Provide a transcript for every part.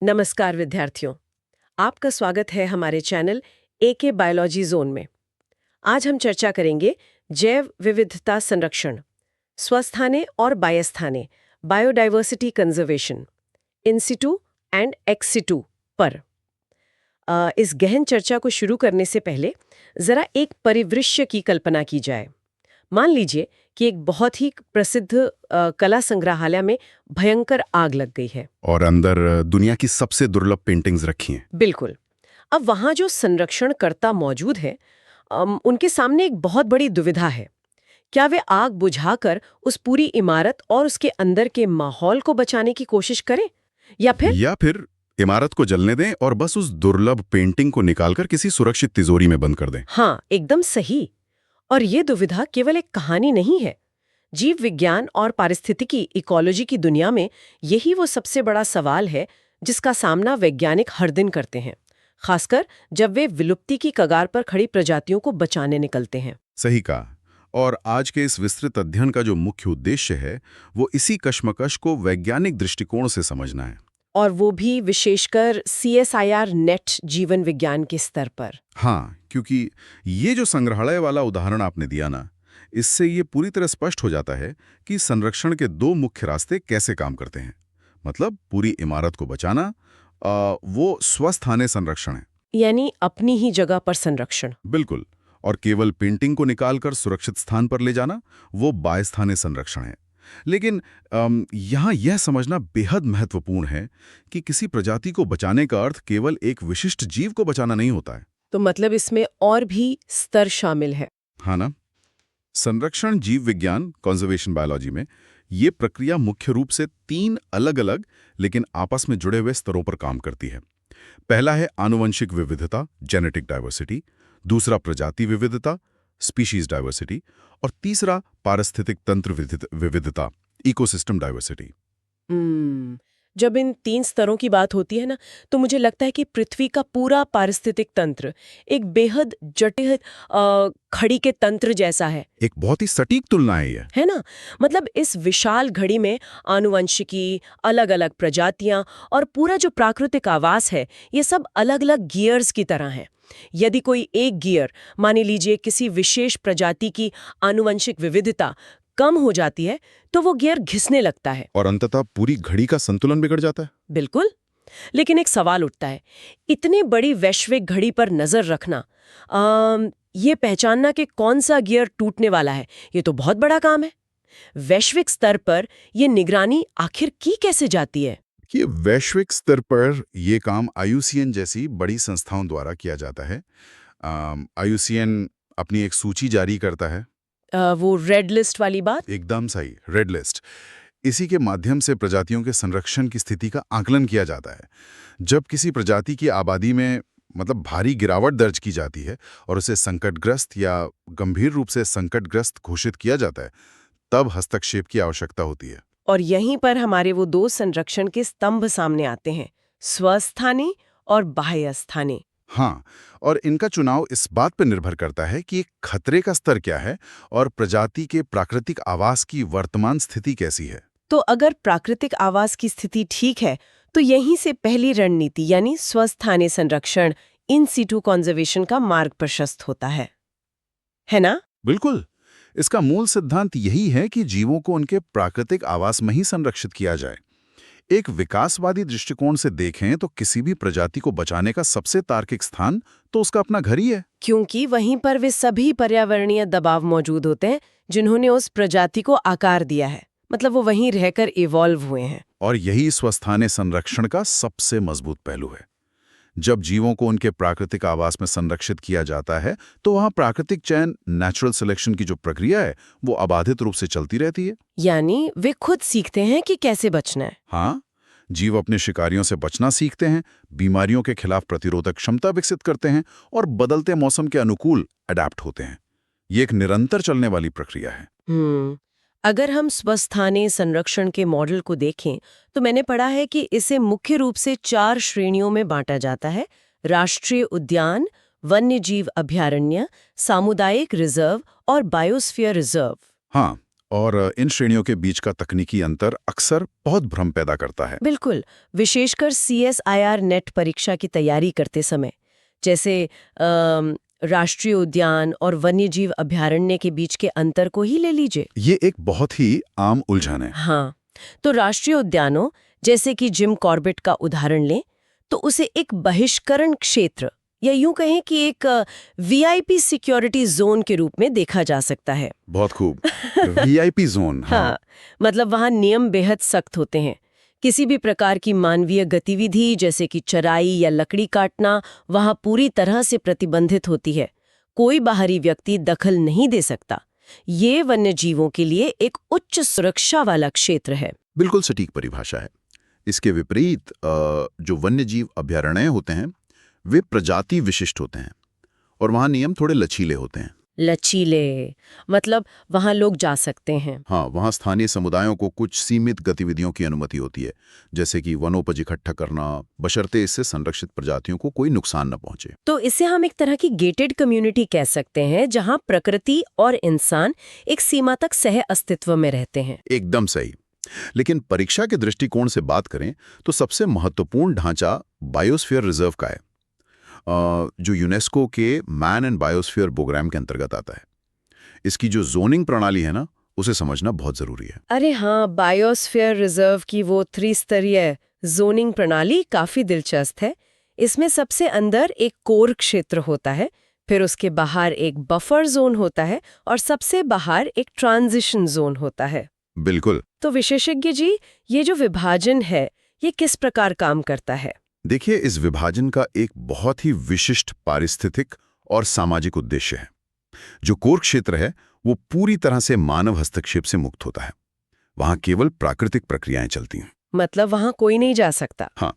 नमस्कार विद्यार्थियों, आपका स्वागत है हमारे चैनल एके बायोलॉजी जोन में। आज हम चर्चा करेंगे जैव विविधता संरक्षण, स्वस्थाने और बायस्थाने, biodiversity conservation, in situ and ex situ पर। इस गहन चर्चा को शुरू करने से पहले जरा एक परिदृश्य की कल्पना की जाए। मान लीजिए कि एक बहुत ही प्रसिद्ध कला संग्रहालय में भयंकर आग लग गई है और अंदर दुनिया की सबसे दुर्लभ पेंटिंग्स रखी हैं। बिल्कुल। अब वहां जो संरक्षणकर्ता मौजूद है, उनके सामने एक बहुत बड़ी दुविधा है। क्या वे आग बुझाकर उस पूरी इमारत और उसके अंदर के माहौल को बचाने की कोशिश करें, या फिर इमारत को जलने दें और बस उस दुर्लभ पेंटिंग को निकालकर किसी सुरक्षित तिजोरी में बंद कर दें? हाँ, एकदम सही। और ये दुविधा केवल एक कहानी नहीं है। जीव विज्ञान और पारिस्थितिकी इकोलॉजी की दुनिया में यही वो सबसे बड़ा सवाल है जिसका सामना वैज्ञानिक हर दिन करते हैं, खासकर जब वे विलुप्ति की कगार पर खड़ी प्रजातियों को बचाने निकलते हैं। सही कहा। और आज के इस विस्तृत अध्ययन का जो मुख्य उद्देश्य है वो इसी कश्मकश को वैज्ञानिक दृष्टिकोण से समझना है। और वो भी विशेषकर CSIR नेट जीवन विज्ञान के स्तर पर। हाँ, क्योंकि ये जो संग्रहालय वाला उदाहरण आपने दिया ना, इससे ये पूरी तरह स्पष्ट हो जाता है कि संरक्षण के दो मुख्य रास्ते कैसे काम करते हैं। मतलब पूरी इमारत को बचाना, वो स्वस्थाने संरक्षण है। यानी अपनी ही जगह पर संरक्षण। बिल्कुल। और केवल पेंटिंग को निकालकर सुरक्षित स्थान पर ले जाना, वो बायस्थाने संरक्षण है। लेकिन यहाँ यह समझना बेहद महत्वपूर्ण है कि किसी प्रजाति को बचाने का अर्थ केवल एक विशिष्ट जीव को बचाना नहीं होता है। तो मतलब इसमें और भी स्तर शामिल है। हाँ ना। संरक्षण जीव विज्ञान कंजर्वेशन बायोलॉजी में ये प्रक्रिया मुख्य रूप से 3 अलग-अलग लेकिन आपस में जुड़े हुए स्तरों पर काम करती है। पहला है आनुवंशिक विविधता, जेनेटिक डाइवर्सिटी। दूसरा प्रजाति विविधता, स्पीशीज डाइवर्सिटी। और तीसरा पारिस्थितिक तंत्र विविधता, इकोसिस्टम डाइवर्सिटी। जब इन 3 स्तरों की बात होती है ना, तो मुझे लगता है कि पृथ्वी का पूरा पारिस्थितिक तंत्र एक बेहद जटिल घड़ी के तंत्र जैसा है। एक बहुत ही सटीक तुलना है ये। है ना? मतलब इस विशाल घड़ी में आनुवंशिकी, अलग-अलग प्रजातियां और पूरा जो प्राकृतिक आवास है, ये सब अलग-अलग गियर्स की तरह हैं। यदि कोई एक गियर, मान लीजिए किसी विशेष प्रजाति की आनुवंशिक विविधता कम हो जाती है, तो वो गियर घिसने लगता है और अंततः पूरी घड़ी का संतुलन बिगड़ जाता है। बिल्कुल। लेकिन एक सवाल उठता है, इतनी बड़ी वैश्विक घड़ी पर नजर रखना, ये पहचानना कि कौन सा गियर टूटने वाला है, ये तो बहुत बड़ा काम है। वैश्विक स्तर पर ये निगरानी आखिर की कैसे जाती है? कि वैश्विक स्तर पर यह काम IUCN जैसी बड़ी संस्थाओं द्वारा किया जाता है। IUCN अपनी एक सूची जारी करता है। वो रेड लिस्ट वाली बात? एकदम सही, रेड लिस्ट। इसी के माध्यम से प्रजातियों के संरक्षण की स्थिति का आकलन किया जाता है। जब किसी प्रजाति की आबादी में भारी गिरावट दर्ज की जाती है और उसे संकटग्रस्त या गंभीर रूप से संकटग्रस्त घोषित किया जाता है, तब हस्तक्षेप की आवश्यकता होती है। और यहीं पर हमारे वो 2 संरक्षण के स्तंभ सामने आते हैं, स्वस्थानी और बाह्यस्थानी। हाँ, और इनका चुनाव इस बात पर निर्भर करता है कि खतरे का स्तर क्या है और प्रजाति के प्राकृतिक आवास की वर्तमान स्थिति कैसी है। तो अगर प्राकृतिक आवास की स्थिति ठीक है, तो यहीं से पहली रणनीति यानी स्वस्थानी संरक्षण, इन सिटू कंजर्वेशन का मार्ग प्रशस्त होता है ना? बिल्कुल। इसका मूल सिद्धांत यही है कि जीवों को उनके प्राकृतिक आवास में ही संरक्षित किया जाए। एक विकासवादी दृष्टिकोण से देखें तो किसी भी प्रजाति को बचाने का सबसे तार्किक स्थान तो उसका अपना घर ही है, क्योंकि वहीं पर वे सभी पर्यावरणीय दबाव मौजूद होते हैं जिन्होंने उस प्रजाति को आकार दिया है। मतलब वो वहीं रहकर इवॉल्व हुए हैं। और यही स्वस्थाने संरक्षण का सबसे मजबूत पहलू है। जब जीवों को उनके प्राकृतिक आवास में संरक्षित किया जाता है तो वहां प्राकृतिक चयन, नेचुरल सिलेक्शन की जो प्रक्रिया है वो अबाधित रूप से चलती रहती है। यानी वे खुद सीखते हैं कि कैसे बचना है। हाँ, जीव अपने शिकारियों से बचना सीखते हैं, बीमारियों के खिलाफ प्रतिरोधक क्षमता विकसित करते हैं और बदलते मौसम के अनुकूल अडैप्ट होते हैं। ये एक निरंतर चलने वाली प्रक्रिया है। अगर हम स्वस्थाने संरक्षण के मॉडल को देखें तो मैंने पढ़ा है कि इसे मुख्य रूप से 4 श्रेणियों में बांटा जाता है: राष्ट्रीय उद्यान, वन्यजीव अभयारण्य, सामुदायिक रिजर्व और बायोस्फीयर रिजर्व। हाँ, और इन श्रेणियों के बीच का तकनीकी अंतर अक्सर बहुत भ्रम पैदा करता है। बिल्कुल, विशेषकर CSIR नेट परीक्षा की तैयारी करते समय। जैसे राष्ट्रीय उद्यान और वन्यजीव अभयारण्य के बीच के अंतर को ही ले लीजिए। ये एक बहुत ही आम उलझन है। हाँ, तो राष्ट्रीय उद्यानों जैसे कि जिम कॉर्बेट का उदाहरण लें, तो उसे एक बहिष्करण क्षेत्र या यूं कहें कि एक VIP सिक्योरिटी जोन के रूप में देखा जा सकता है। बहुत खूब। VIP zone. हाँ, मतलब वहाँ नियम बेहद सख्त होते हैं। किसी भी प्रकार की मानवीय गतिविधि जैसे कि चराई या लकड़ी काटना वहाँ पूरी तरह से प्रतिबंधित होती है। कोई बाहरी व्यक्ति दखल नहीं दे सकता। ये वन्य जीवों के लिए एक उच्च सुरक्षा वाला क्षेत्र है। बिल्कुल सटीक परिभाषा है। इसके विपरीत जो वन्यजीव अभयारण्य होते हैं वे प्रजाति विशिष्ट होते हैं और वहाँ नियम थोड़े लचीले होते हैं। लचीले मतलब वहाँ लोग जा सकते हैं। हाँ, वहाँ स्थानीय समुदायों को कुछ सीमित गतिविधियों की अनुमति होती है, जैसे कि वनोपज इकट्ठा करना, बशर्ते इससे संरक्षित प्रजातियों को कोई नुकसान न पहुंचे। तो इसे हम एक तरह की गेटेड कम्युनिटी कह सकते हैं, जहाँ प्रकृति और इंसान एक सीमा तक सह अस्तित्व में रहते हैं। एकदम सही। लेकिन परीक्षा के दृष्टिकोण से बात करें तो सबसे महत्वपूर्ण ढांचा बायोस्फीयर रिजर्व का है, जो यूनेस्को के मैन एंड बायोस्फीयर प्रोग्राम के अंतर्गत आता है। इसकी जो जोनिंग प्रणाली है ना, उसे समझना बहुत जरूरी है। अरे हाँ, बायोस्फीयर रिजर्व की वो त्रिस्तरीय जोनिंग प्रणाली काफी दिलचस्प है। इसमें सबसे अंदर एक कोर क्षेत्र होता है, फिर उसके बाहर एक बफर जोन होता है और सबसे बाहर एक ट्रांजिशन जोन होता है। बिल्कुल। तो विशेषज्ञ जी, ये जो विभाजन है ये किस प्रकार काम करता है? देखिए, इस विभाजन का एक बहुत ही विशिष्ट पारिस्थितिक और सामाजिक उद्देश्य है। जो कोर क्षेत्र है वो पूरी तरह से मानव हस्तक्षेप से मुक्त होता है। वहां केवल प्राकृतिक प्रक्रियाएं चलती हैं। मतलब वहां कोई नहीं जा सकता। हाँ,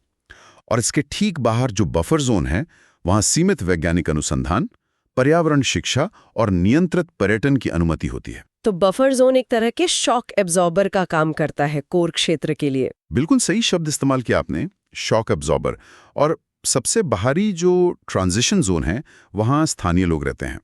और इसके ठीक बाहर जो बफर जोन है वहां सीमित वैज्ञानिक अनुसंधान, पर्यावरण शिक्षा और नियंत्रित पर्यटन की अनुमति होती है। तो बफर जोन एक तरह के शॉक एब्जॉर्बर का काम करता है कोर क्षेत्र के लिए। बिल्कुल सही शब्द इस्तेमाल किया आपने, शॉक एब्जॉर्बर। और सबसे बाहरी जो ट्रांजिशन जोन है वहां स्थानीय लोग रहते हैं।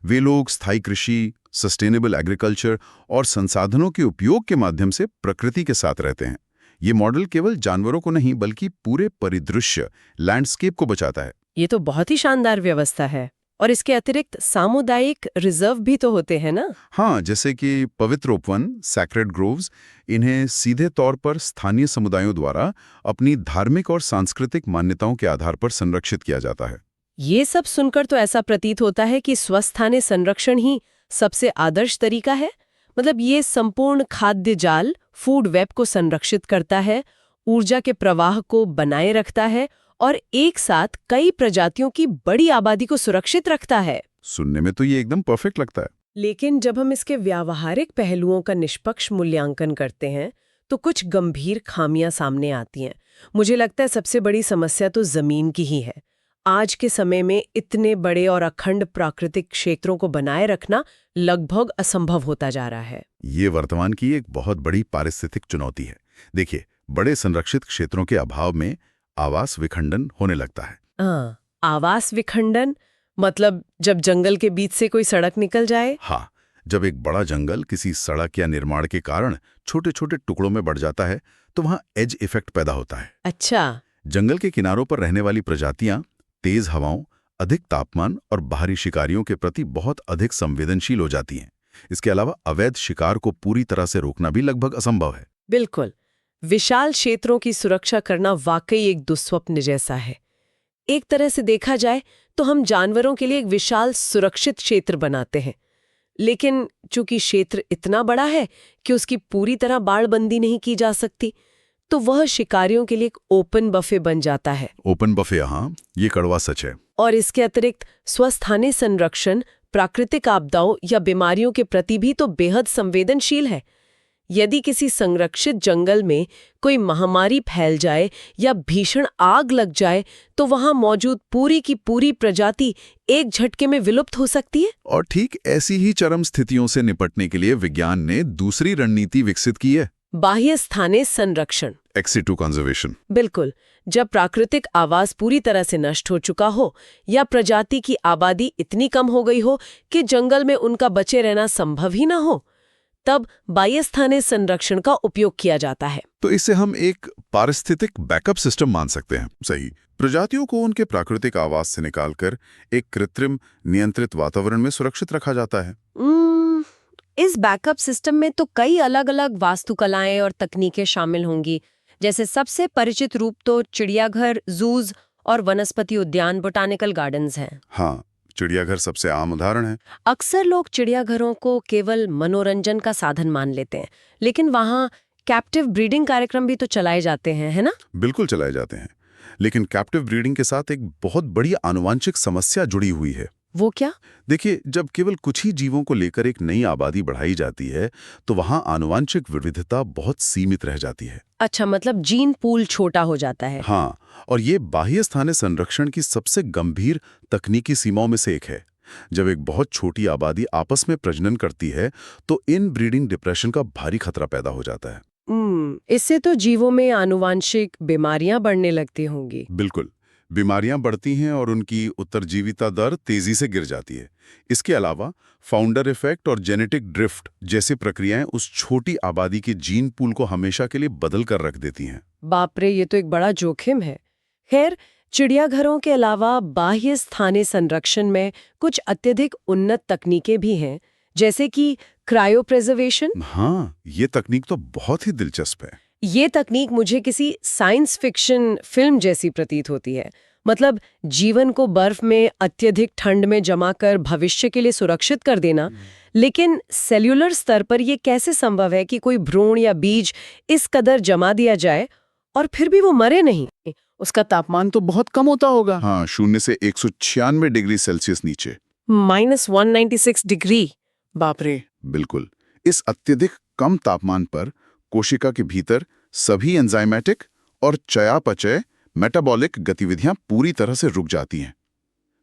वे लोग स्थायी कृषि, सस्टेनेबल एग्रीकल्चर और संसाधनों के उपयोग के माध्यम से प्रकृति के साथ रहते हैं। ये मॉडल केवल जानवरों को नहीं बल्कि पूरे परिदृश्य, लैंडस्केप को बचाता है। ये तो बहुत ही शानदार व्यवस्था है। और इसके अतिरिक्त सामुदायिक रिजर्व भी तो होते हैं ना? हाँ, जैसे कि पवित्र उपवन, सैक्रेड ग्रोव्स, इन्हें सीधे तौर पर स्थानीय समुदायों द्वारा अपनी धार्मिक और सांस्कृतिक मान्यताओं के आधार पर संरक्षित किया जाता है। ये सब सुनकर तो ऐसा प्रतीत होता है कि स्वस्थानी संरक्षण ही सबसे आदर्श तरीका है। मतलब ये संपूर्ण खाद्य जाल, फूड वेब को संरक्षित करता है, ऊर्जा के प्रवाह को बनाए रखता है और एक साथ कई प्रजातियों की बड़ी आबादी को सुरक्षित रखता है। सुनने में तो ये एकदम परफेक्ट लगता है। लेकिन जब हम इसके व्यावहारिक पहलुओं का निष्पक्ष मूल्यांकन करते हैं तो कुछ गंभीर खामियां सामने आती हैं। मुझे लगता है सबसे बड़ी समस्या तो जमीन की ही है। आज के समय में इतने बड़े और अखंड प्राकृतिक क्षेत्रों को बनाए रखना लगभग असंभव होता जा रहा है। ये वर्तमान की एक बहुत बड़ी पारिस्थितिक चुनौती है। देखिए, बड़े संरक्षित क्षेत्रों के अभाव में आवास विखंडन होने लगता है। आवास विखंडन मतलब जब जंगल के बीच से कोई सड़क निकल जाए? हाँ, जब एक बड़ा जंगल किसी सड़क या निर्माण के कारण छोटे छोटे टुकड़ों में बढ़ जाता है तो वहाँ एज इफेक्ट पैदा होता है। अच्छा। जंगल के किनारों पर रहने वाली प्रजातियां तेज हवाओं, अधिक तापमान और बाहरी शिकारियों के प्रति बहुत अधिक संवेदनशील हो जाती हैं। इसके अलावा अवैध शिकार को पूरी तरह से रोकना भी लगभग असंभव है। बिल्कुल, विशाल क्षेत्रों की सुरक्षा करना वाकई एक दुस्वप्न जैसा है। एक तरह से देखा जाए तो हम जानवरों के लिए एक विशाल सुरक्षित क्षेत्र बनाते हैं, लेकिन चूंकि क्षेत्र इतना बड़ा है कि उसकी पूरी तरह बाड़बंदी नहीं की जा सकती, तो वह शिकारियों के लिए एक ओपन बफे बन जाता है। ओपन बफे, हाँ, ये कड़वा सच है। और इसके अतिरिक्त स्वस्थानी संरक्षण प्राकृतिक आपदाओं या बीमारियों के प्रति भी तो बेहद संवेदनशील है। यदि किसी संरक्षित जंगल में कोई महामारी फैल जाए या भीषण आग लग जाए तो वहां मौजूद पूरी की पूरी प्रजाति एक झटके में विलुप्त हो सकती है। और ठीक ऐसी ही चरम स्थितियों से निपटने के लिए विज्ञान ने दूसरी रणनीति विकसित की है, बाह्य स्थानीय संरक्षण, एक्सिटू कंजर्वेशन। बिल्कुल, जब प्राकृतिक आवास पूरी तरह से नष्ट हो चुका हो या प्रजाति की आबादी इतनी कम हो गई हो कि जंगल में उनका बचे रहना संभव ही ना हो, तब बाह्यस्थाने संरक्षण का उपयोग किया जाता है। तो इसे हम एक पारिस्थितिक बैकअप सिस्टम मान सकते हैं। सही। प्रजातियों को उनके प्राकृतिक आवास से निकालकर एक कृत्रिम नियंत्रित वातावरण में सुरक्षित रखा जाता है। इस बैकअप सिस्टम में तो कई अलग-अलग वास्तुकलाएं और तकनीकें शामिल होंगी। जैसे सबसे परिचित रूप तो चिड़ियाघर, जूज और वनस्पति उद्यान, बोटानिकल गार्डन्स हैं। हाँ, चिड़ियाघर सबसे आम उदाहरण है। अक्सर लोग चिड़ियाघरों को केवल मनोरंजन का साधन मान लेते हैं, लेकिन वहाँ कैप्टिव ब्रीडिंग कार्यक्रम भी तो चलाए जाते हैं, है ना? बिल्कुल चलाए जाते हैं, लेकिन कैप्टिव ब्रीडिंग के साथ एक बहुत बड़ी आनुवांशिक समस्या जुड़ी हुई है। वो क्या? देखिए, जब केवल कुछ ही जीवों को लेकर एक नई आबादी बढ़ाई जाती है, तो वहाँ आनुवांशिक विविधता बहुत सीमित रह जाती है। अच्छा, मतलब जीन पूल छोटा हो जाता है। हाँ, और ये बाह्य स्थानीय संरक्षण की सबसे गंभीर तकनीकी सीमाओं में से एक है। जब एक बहुत छोटी आबादी आपस में प्रजनन करती है, तो इन ब्रीडिंग डिप्रेशन का भारी खतरा पैदा हो जाता है। इससे तो जीवों में आनुवांशिक बीमारियां बढ़ने लगती होंगी। बिल्कुल, बीमारियां बढ़ती हैं और उनकी उत्तरजीविता दर तेजी से गिर जाती है। इसके अलावा फाउंडर इफेक्ट और जेनेटिक ड्रिफ्ट जैसी प्रक्रियाएं उस छोटी आबादी के जीन पूल को हमेशा के लिए बदल कर रख देती हैं। बाप रे, ये तो एक बड़ा जोखिम है। खैर, चिड़ियाघरों के अलावा बाह्य स्थानीय संरक्षण में कुछ अत्यधिक उन्नत तकनीकें भी हैं, जैसे कि क्रायोप्रिजर्वेशन। हाँ, ये तकनीक तो बहुत ही दिलचस्प है। ये तकनीक मुझे किसी साइंस फिक्शन फिल्म जैसी प्रतीत होती है। मतलब जीवन को बर्फ में अत्यधिक ठंड में जमा कर भविष्य के लिए सुरक्षित कर देना। लेकिन सेल्यूलर स्तर पर यह कैसे संभव है कि कोई भ्रूण या बीज इस कदर जमा दिया जाए और फिर भी वो मरे नहीं? उसका तापमान तो बहुत कम होता होगा। हाँ, 0 से 196 डिग्री सेल्सियस नीचे। -196 डिग्री। बाप रे। बिल्कुल। इस अत्यधिक कम तापमान पर कोशिका के भीतर सभी एंजाइमेटिक और चयापचय मेटाबॉलिक गतिविधियां पूरी तरह से रुक जाती हैं।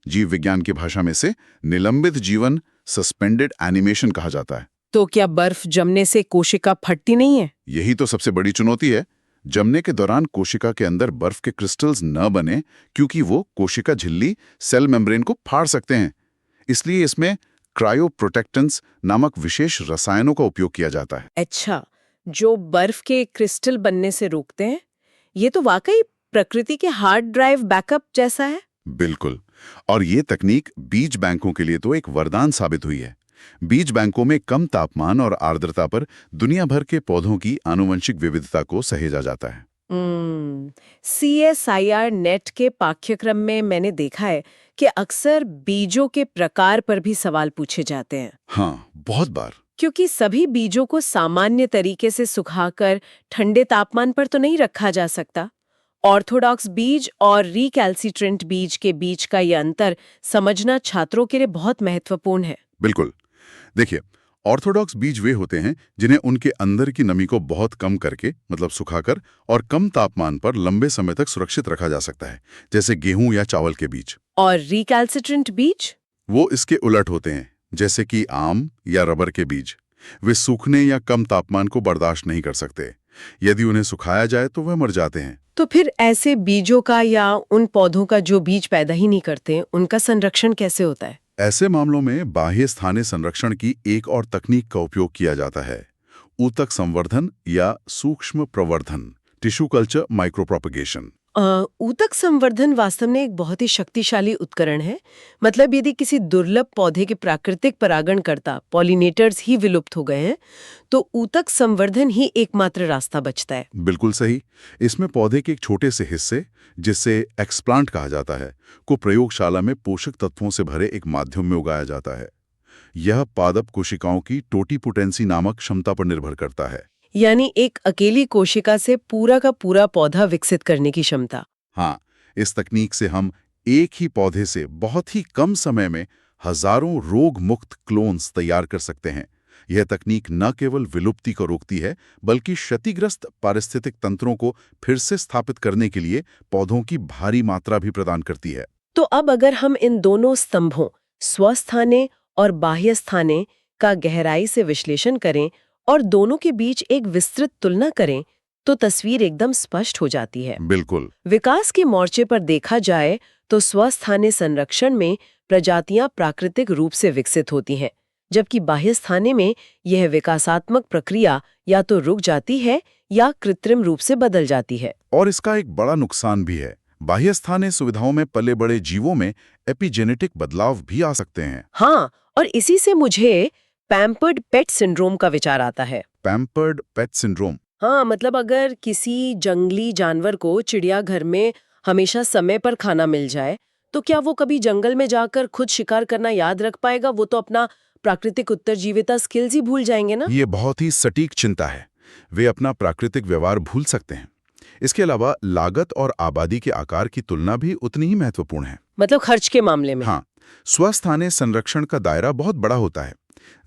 जीव विज्ञान की भाषा में से निलंबित जीवन सस्पेंडेड एनिमेशन कहा जाता है। तो क्या बर्फ जमने से कोशिका फटती नहीं है? यही तो सबसे बड़ी चुनौती है। जमने के दौरान कोशिका के अंदर बर्फ के क्रिस्टल्स न बने, क्योंकि वो कोशिका झिल्ली सेल मेम्ब्रेन को फाड़ सकते हैं। इसलिए इसमें क्रायोप्रोटेक्टेंट्स नामक विशेष रसायनों का उपयोग किया जाता है। अच्छा, जो बर्फ के क्रिस्टल बनने से रोकते हैं। ये तो वाकई प्रकृति के हार्ड ड्राइव बैकअप जैसा है। बिल्कुल। और ये तकनीक बीज बैंकों के लिए तो एक वरदान साबित हुई है। बीज बैंकों में कम तापमान और आर्द्रता पर दुनिया भर के पौधों की आनुवंशिक विविधता को सहेजा जाता है। CSIR नेट के पाठ्यक्रम में मैंने देखा है कि अक्सर बीजों के प्रकार पर भी सवाल पूछे जाते हैं। हाँ, बहुत बार। क्योंकि सभी बीजों को सामान्य तरीके से सुखाकर ठंडे तापमान पर तो नहीं रखा जा सकता। ऑर्थोडॉक्स बीज और रिकैल्सिट्रेंट बीज के बीच का ये अंतर समझना छात्रों के लिए बहुत महत्वपूर्ण है। बिल्कुल। देखिए, ऑर्थोडॉक्स बीज वे होते हैं जिन्हें उनके अंदर की नमी को बहुत कम करके, मतलब सुखाकर और कम तापमान पर लंबे समय तक सुरक्षित रखा जा सकता है, जैसे गेहूं या चावल के बीज। और रिकैल्सिट्रेंट बीज? वो इसके उलट होते हैं, जैसे कि आम या रबर के बीज। वे सूखने या कम तापमान को बर्दाश्त नहीं कर सकते। यदि उन्हें सुखाया जाए तो वह मर जाते हैं। तो फिर ऐसे बीजों का या उन पौधों का जो बीज पैदा ही नहीं करते, उनका संरक्षण कैसे होता है? ऐसे मामलों में बाह्य स्थानीय संरक्षण की एक और तकनीक का उपयोग किया जाता है, ऊतक संवर्धन या सूक्ष्म प्रवर्धन, टिश्यू कल्चर माइक्रोप्रोपगेशन। ऊतक संवर्धन वास्तव में एक बहुत ही शक्तिशाली उपकरण है। मतलब यदि किसी दुर्लभ पौधे के प्राकृतिक परागणकर्ता पॉलिनेटर्स ही विलुप्त हो गए हैं, तो ऊतक संवर्धन ही एकमात्र रास्ता बचता है। बिल्कुल सही। इसमें पौधे के एक छोटे से हिस्से, जिसे एक्सप्लांट कहा जाता है, को प्रयोगशाला में पोषक तत्वों से भरे एक माध्यम में उगाया जाता है। यह पादप कोशिकाओं की टोटिपोटेंसी नामक क्षमता पर निर्भर करता है। यानी एक अकेली कोशिका से पूरा का पूरा पौधा विकसित करने की क्षमता। हाँ, इस तकनीक से हम एक ही पौधे से बहुत ही कम समय में हजारों रोग मुक्त क्लोन्स तैयार कर सकते हैं। यह तकनीक न केवल विलुप्ति को रोकती है, बल्कि क्षतिग्रस्त पारिस्थितिक तंत्रों को फिर से स्थापित करने के लिए पौधों की भारी मात्रा भी प्रदान करती है। तो अब अगर हम इन दोनों स्तंभों, स्वस्थाने और बाह्य स्थाने, का गहराई से विश्लेषण करें और दोनों के बीच एक विस्तृत तुलना करें, तो तस्वीर एकदम स्पष्ट हो जाती है। बिल्कुल। विकास के मोर्चे पर देखा जाए तो स्वस्थानीय संरक्षण में प्रजातियां प्राकृतिक रूप से विकसित होती हैं, जबकि बाह्य स्थाने में यह विकासात्मक प्रक्रिया या तो रुक जाती है या कृत्रिम रूप से बदल जाती है। और इसका एक बड़ा नुकसान भी है। बाह्य स्थानीय सुविधाओं में पले बड़े जीवों में एपिजेनेटिक बदलाव भी आ सकते हैं। हाँ, और इसी से मुझे पैम्पर्ड पेट सिंड्रोम का विचार आता है। पैम्पर्ड पेट सिंड्रोम। हाँ, मतलब अगर किसी जंगली जानवर को चिड़ियाघर में हमेशा समय पर खाना मिल जाए, तो क्या वो कभी जंगल में जाकर खुद शिकार करना याद रख पाएगा? वो तो अपना प्राकृतिक उत्तरजीविता स्किल्स ही भूल जाएंगे ना। ये बहुत ही सटीक चिंता है। वे अपना प्राकृतिक व्यवहार भूल सकते हैं। इसके अलावा लागत और आबादी के आकार की तुलना भी उतनी ही महत्वपूर्ण है। मतलब खर्च के मामले में। हाँ, स्वस्थानीय संरक्षण का दायरा बहुत बड़ा होता है।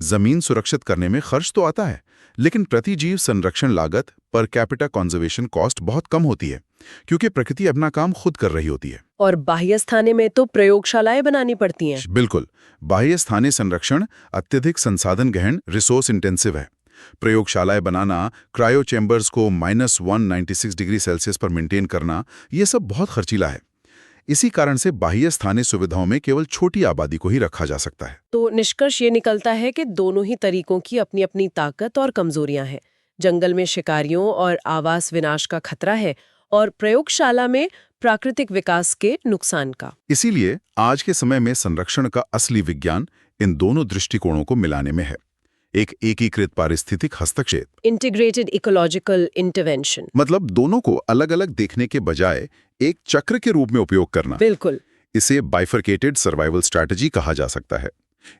जमीन सुरक्षित करने में खर्च तो आता है, लेकिन प्रतिजीव संरक्षण लागत पर कैपिटा कंजर्वेशन कॉस्ट बहुत कम होती है, क्योंकि प्रकृति अपना काम खुद कर रही होती है। और बाह्य स्थाने में तो प्रयोगशालाएं बनानी पड़ती हैं। बिल्कुल, बाह्य स्थानीय संरक्षण अत्यधिक संसाधन गहन, रिसोर्स इंटेंसिव है। प्रयोगशालाएं बनाना, क्रायो चैम्बर्स को -196 डिग्री सेल्सियस पर मेंटेन करना, ये सब बहुत खर्चीला है। इसी कारण से बाह्य स्थानीय सुविधाओं में केवल छोटी आबादी को ही रखा जा सकता है। तो निष्कर्ष ये निकलता है कि दोनों ही तरीकों की अपनी अपनी ताकत और कमजोरियां हैं। जंगल में शिकारियों और आवास विनाश का खतरा है, और प्रयोगशाला में प्राकृतिक विकास के नुकसान का। इसीलिए आज के समय में संरक्षण का असली विज्ञान इन दोनों दृष्टिकोणों को मिलाने में है। एक एकीकृत पारिस्थितिक हस्तक्षेप, इंटीग्रेटेड इकोलॉजिकल इंटरवेंशन। मतलब दोनों को अलग अलग देखने के बजाय एक चक्र के रूप में उपयोग करना। बिल्कुल। इसे बाइफरकेटेड सर्वाइवल स्ट्रैटेजी कहा जा सकता है।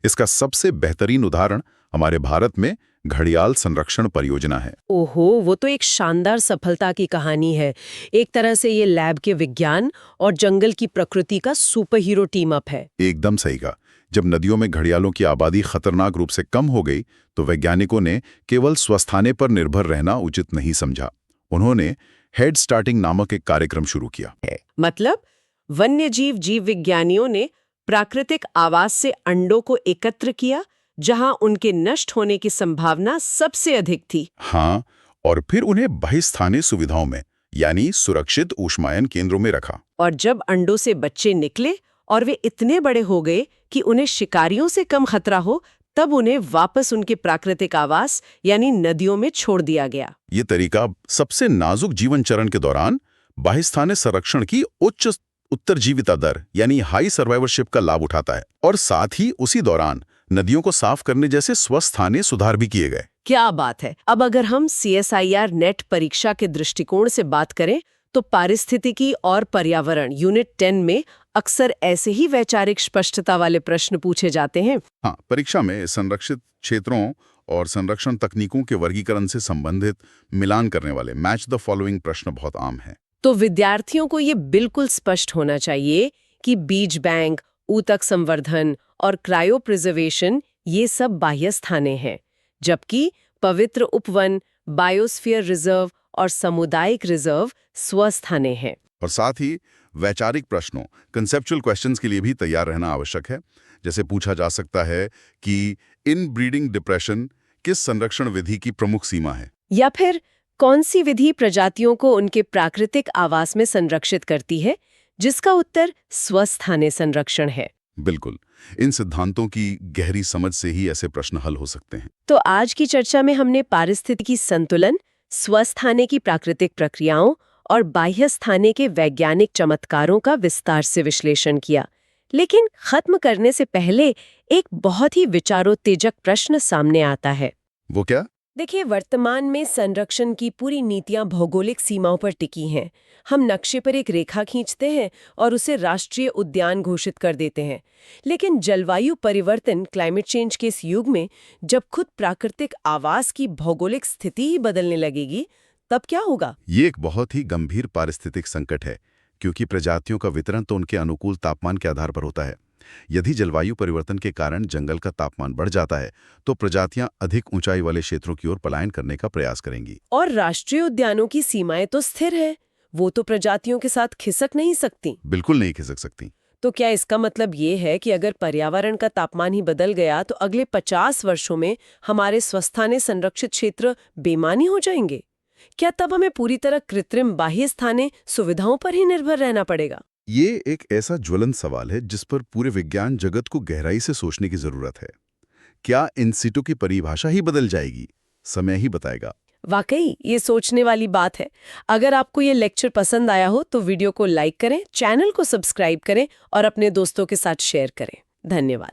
इसका सबसे बेहतरीन उदाहरण हमारे भारत में घड़ियाल संरक्षण परियोजना है। ओहो, वो तो एक शानदार सफलता की कहानी है। एक तरह से ये लैब के विज्ञान और जंगल की प्रकृति का सुपर हीरो टीम अप है। एकदम सही कहा। जब नदियों में घड़ियालों की आबादी खतरनाक रूप से कम हो गई, तो वैज्ञानिकों ने केवल स्वस्थाने पर निर्भर रहना उचित नहीं समझा। उन्होंने हेड स्टार्टिंग नामक एक कार्यक्रम शुरू किया। मतलब वन्यजीव जीव विज्ञानियों ने प्राकृतिक आवास से अंडों को एकत्र किया, जहां उनके नष्ट होने की संभावना सबसे अधिक थी। हाँ, और फिर उन्हें बहिस्थानीय सुविधाओं में, यानी सुरक्षित ऊष्मायन केंद्रों में रखा। और जब अंडों से बच्चे निकले और वे इतने बड़े हो गए कि उन्हें शिकारियों से कम खतरा हो, तब उन्हें वापस उनके प्राकृतिक आवास यानी नदियों में छोड़ दिया गया। ये तरीका सबसे नाजुक जीवन चरण के दौरान बाह्यस्थानीय संरक्षण की उच्च उत्तरजीविता दर यानी हाई सर्वाइवरशिप का लाभ उठाता है, और साथ ही उसी दौरान नदियों को साफ करने जैसे स्वस्थानीय सुधार भी किए गए। क्या बात है। अब अगर हम CSIR नेट परीक्षा के दृष्टिकोण से बात करें, तो पारिस्थितिकी और पर्यावरण यूनिट 10 में अक्सर ऐसे ही वैचारिक स्पष्टता वाले प्रश्न पूछे जाते हैं। हाँ, परीक्षा में संरक्षित क्षेत्रों और संरक्षण तकनीकों के वर्गीकरण से संबंधित मिलान करने वाले मैच द फॉलोइंग प्रश्न बहुत आम हैं। तो विद्यार्थियों को ये बिल्कुल स्पष्ट होना चाहिए कि बीज बैंक, ऊतक संवर्धन और क्रायो प्रिजर्वेशन ये सब बाह्य स्थाने हैं, जबकि पवित्र उपवन, बायोस्फीयर रिजर्व और सामुदायिक रिजर्व स्वस्थाने हैं। और साथ ही वैचारिक प्रश्नों, कंसेप्चुअल क्वेश्चंस के लिए भी तैयार रहना आवश्यक है। जैसे पूछा जा सकता है कि इन ब्रीडिंग डिप्रेशन किस संरक्षण विधि की प्रमुख सीमा है, या फिर कौन सी विधि प्रजातियों को उनके प्राकृतिक आवास में संरक्षित करती है, जिसका उत्तर स्वस्थानीय संरक्षण है। बिल्कुल, इन सिद्धांतों की गहरी समझ से ही ऐसे प्रश्न हल हो सकते हैं। तो आज की चर्चा में हमने पारिस्थितिकी संतुलन, स्वस्थाने की प्राकृतिक प्रक्रियाओं और बाह्य स्थाने के वैज्ञानिक चमत्कारों का विस्तार से विश्लेषण किया। लेकिन खत्म करने से पहले एक बहुत ही विचारोत्तेजक प्रश्न सामने आता है। वो क्या? देखिए, वर्तमान में संरक्षण की पूरी नीतियां भौगोलिक सीमाओं पर टिकी हैं। हम नक्शे पर एक रेखा खींचते हैं और उसे राष्ट्रीय उद्यान घोषित कर देते हैं। लेकिन जलवायु परिवर्तन, क्लाइमेट चेंज के इस युग में जब खुद प्राकृतिक आवास की भौगोलिक स्थिति ही बदलने लगेगी, तब क्या होगा? ये एक बहुत ही गंभीर पारिस्थितिक संकट है, क्योंकि प्रजातियों का वितरण तो उनके अनुकूल तापमान के आधार पर होता है। यदि जलवायु परिवर्तन के कारण जंगल का तापमान बढ़ जाता है, तो प्रजातियां अधिक ऊंचाई वाले क्षेत्रों की ओर पलायन करने का प्रयास करेंगी। और राष्ट्रीय उद्यानों की सीमाएं तो स्थिर है, वो तो प्रजातियों के साथ खिसक नहीं सकती। बिल्कुल नहीं खिसक सकती। तो क्या इसका मतलब ये है कि अगर पर्यावरण का तापमान ही बदल गया, तो अगले 50 वर्षों में हमारे स्वस्थानीय संरक्षित क्षेत्र बेमानी हो जाएंगे? क्या तब हमें पूरी तरह कृत्रिम बाह्य स्थानीय सुविधाओं पर ही निर्भर रहना पड़ेगा? ये एक ऐसा ज्वलंत सवाल है जिस पर पूरे विज्ञान जगत को गहराई से सोचने की जरूरत है। क्या इन सिटू की परिभाषा ही बदल जाएगी? समय ही बताएगा। वाकई ये सोचने वाली बात है। अगर आपको ये लेक्चर पसंद आया हो तो वीडियो को लाइक करें, चैनल को सब्सक्राइब करें और अपने दोस्तों के साथ शेयर करें। धन्यवाद।